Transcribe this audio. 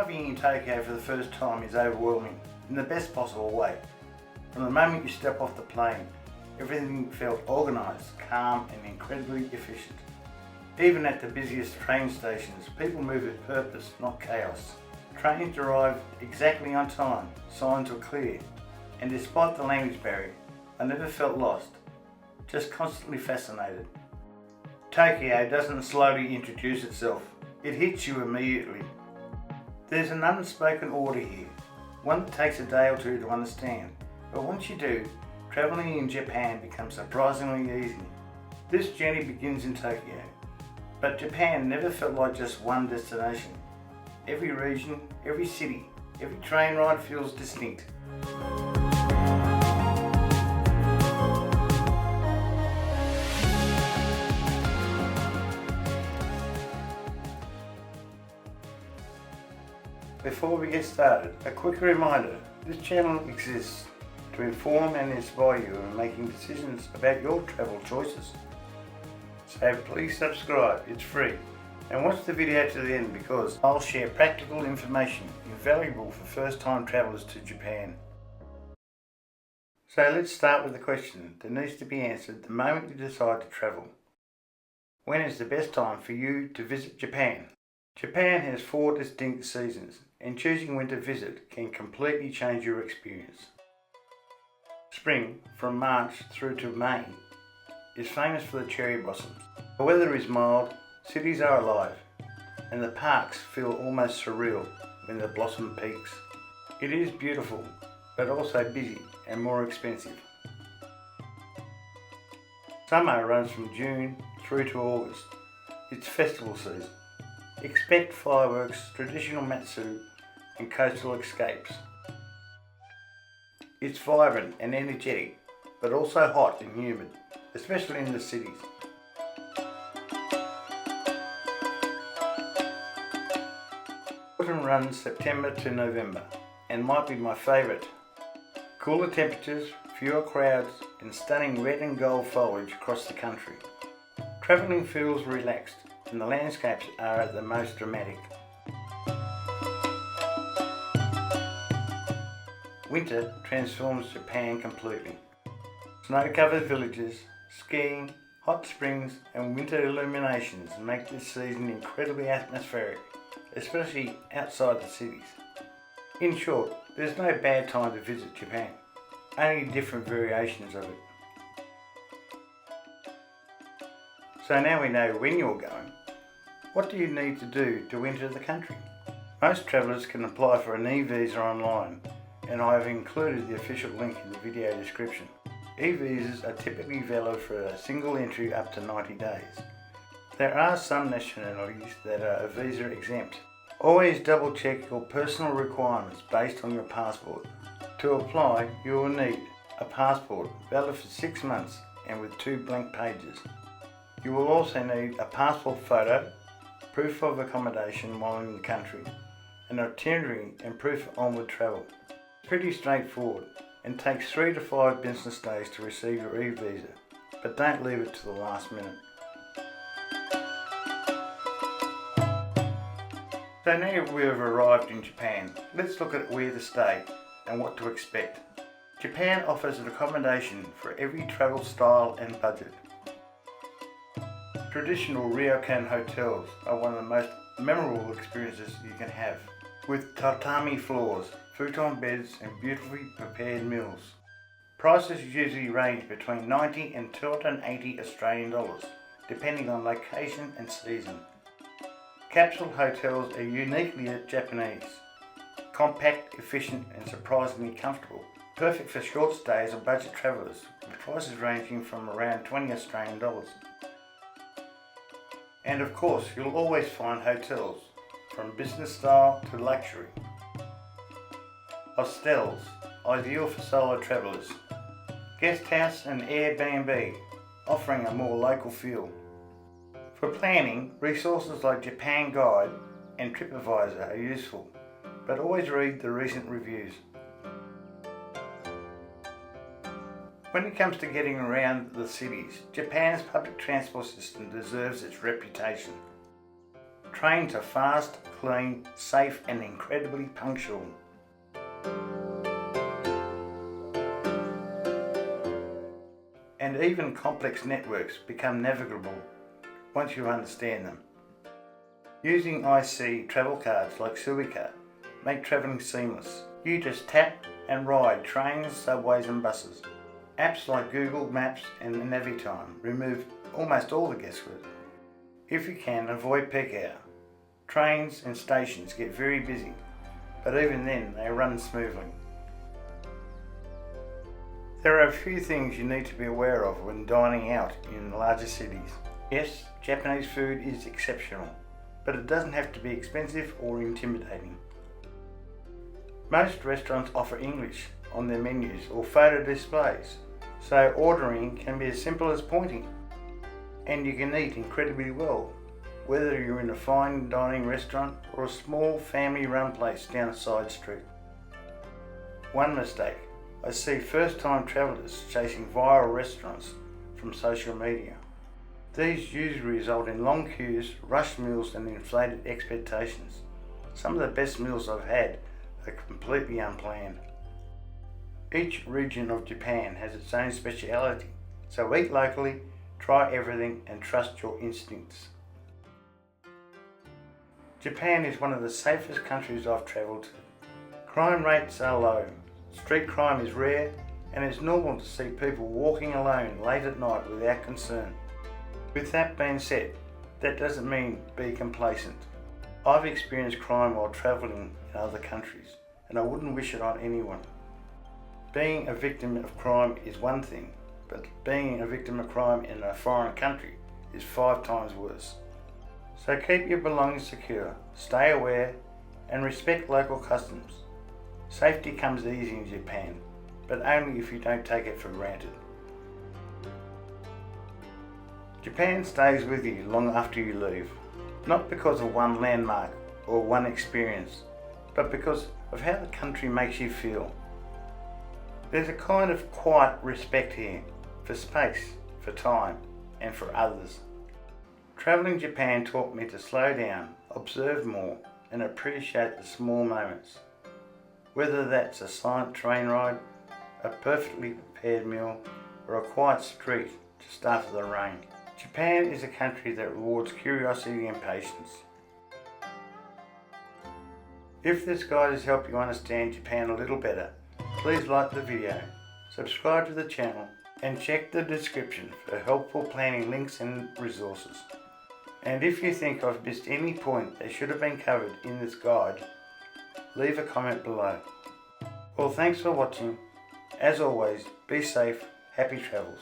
Arriving in Tokyo for the first time is overwhelming in the best possible way. From the moment you step off the plane, everything felt organised, calm and incredibly efficient. Even at the busiest train stations, people move with purpose, not chaos. Trains arrived exactly on time, signs were clear, and despite the language barrier, I never felt lost, just constantly fascinated. Tokyo doesn't slowly introduce itself, it hits you immediately. There's an unspoken order here, one that takes a day or two to understand, but once you do, travelling in Japan becomes surprisingly easy. This journey begins in Tokyo, but Japan never felt like just one destination. Every region, every city, every train ride feels distinct. Before we get started, a quick reminder, this channel exists to inform and inspire you in making decisions about your travel choices. So please subscribe, it's free, and watch the video to the end because I'll share practical information invaluable for first-time travellers to Japan. So let's start with the question that needs to be answered the moment you decide to travel. When is the best time for you to visit Japan? Japan has 4 distinct seasons, and choosing when to visit can completely change your experience. Spring, from March through to May, is famous for the cherry blossoms. The weather is mild, cities are alive, and the parks feel almost surreal when the blossom peaks. It is beautiful, but also busy and more expensive. Summer runs from June through to August. It's festival season. Expect fireworks, traditional matsu, and coastal escapes. It's vibrant and energetic, but also hot and humid, especially in the cities. Autumn runs September to November, and might be my favourite. Cooler temperatures, fewer crowds, and stunning red and gold foliage across the country. Travelling feels relaxed, and the landscapes are at the most dramatic. Winter transforms Japan completely. Snow-covered villages, skiing, hot springs and winter illuminations make this season incredibly atmospheric, especially outside the cities. In short, there's no bad time to visit Japan, only different variations of it. So now we know when you're going, what do you need to do to enter the country? Most travellers can apply for an e-visa online, and I have included the official link in the video description. E-visas are typically valid for a single entry up to 90 days. There are some nationalities that are visa exempt. Always double check your personal requirements based on your passport. To apply, you will need a passport valid for 6 months and with 2 blank pages. You will also need a passport photo, proof of accommodation while in the country, an itinerary and proof of onward travel. It's pretty straightforward and takes 3 to 5 business days to receive your e-visa, but don't leave it to the last minute. So now we have arrived in Japan, let's look at where to stay and what to expect. Japan offers an accommodation for every travel style and budget. Traditional Ryokan hotels are one of the most memorable experiences you can have, with tatami floors, futon beds and beautifully prepared meals. Prices usually range between 90 and 280 Australian dollars, depending on location and season. Capsule hotels are uniquely Japanese, compact, efficient and surprisingly comfortable. Perfect for short stays or budget travellers, with prices ranging from around 20 Australian dollars. And of course, you'll always find hotels, from business style to luxury. Hostels, ideal for solo travellers. Guest house and Airbnb, offering a more local feel. For planning, resources like Japan Guide and TripAdvisor are useful, but always read the recent reviews. When it comes to getting around the cities, Japan's public transport system deserves its reputation. Trains are fast, clean, safe and incredibly punctual. And even complex networks become navigable once you understand them. Using IC travel cards like Suica make travelling seamless. You just tap and ride trains, subways and buses. Apps like Google Maps and Navitime remove almost all the guesswork. If you can, avoid peak hour. Trains and stations get very busy, but even then they run smoothly. There are a few things you need to be aware of when dining out in larger cities. Yes, Japanese food is exceptional, but it doesn't have to be expensive or intimidating. Most restaurants offer English on their menus or photo displays, so ordering can be as simple as pointing. And you can eat incredibly well, whether you're in a fine dining restaurant or a small family-run place down a side street. One mistake: I see first-time travellers chasing viral restaurants from social media. These usually result in long queues, rushed meals and inflated expectations. Some of the best meals I've had are completely unplanned. Each region of Japan has its own speciality, so eat locally, try everything and trust your instincts. Japan is one of the safest countries I've travelled to. Crime rates are low, street crime is rare, and it's normal to see people walking alone late at night without concern. With that being said, that doesn't mean be complacent. I've experienced crime while travelling in other countries, and I wouldn't wish it on anyone. Being a victim of crime is one thing, but being a victim of crime in a foreign country is 5 times worse. So keep your belongings secure, stay aware, and respect local customs. Safety comes easy in Japan, but only if you don't take it for granted. Japan stays with you long after you leave, not because of one landmark or one experience, but because of how the country makes you feel. There's a kind of quiet respect here for space, for time, and for others. Travelling Japan taught me to slow down, observe more, and appreciate the small moments. Whether that's a silent train ride, a perfectly prepared meal, or a quiet street just after the rain. Japan is a country that rewards curiosity and patience. If this guide has helped you understand Japan a little better, please like the video, subscribe to the channel, and check the description for helpful planning links and resources. And if you think I've missed any point that should have been covered in this guide, leave a comment below. Well, thanks for watching. As always, be safe, happy travels.